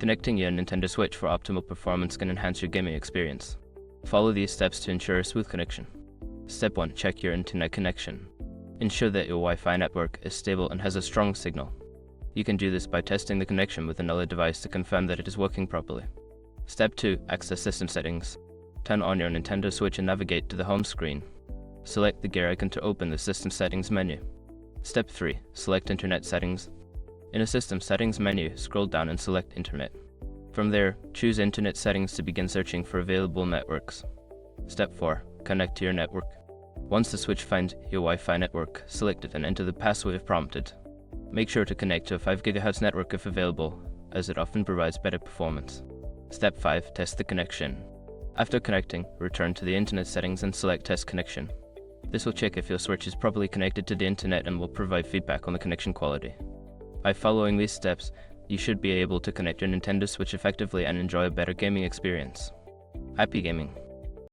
Connecting your Nintendo Switch for optimal performance can enhance your gaming experience. Follow these steps to ensure a smooth connection. Step 1. Check your internet connection. Ensure that your Wi-Fi network is stable and has a strong signal. You can do this by testing the connection with another device to confirm that it is working properly. Step 2. Access system settings. Turn on your Nintendo Switch and navigate to the home screen. Select the gear icon to open the system settings menu. Step 3. Select internet settings. In a system settings menu, scroll down and select internet. From there, choose internet settings to begin searching for available networks. Step 4. Connect to your network. Once the Switch finds your Wi-Fi network, select it and enter the password if prompted. Make sure to connect to a 5 GHz network if available, as it often provides better performance. Step 5. Test the connection. After connecting, return to the internet settings and select Test Connection. This will check if your Switch is properly connected to the internet and will provide feedback on the connection quality. By following these steps, you should be able to connect your Nintendo Switch effectively and enjoy a better gaming experience. Happy gaming!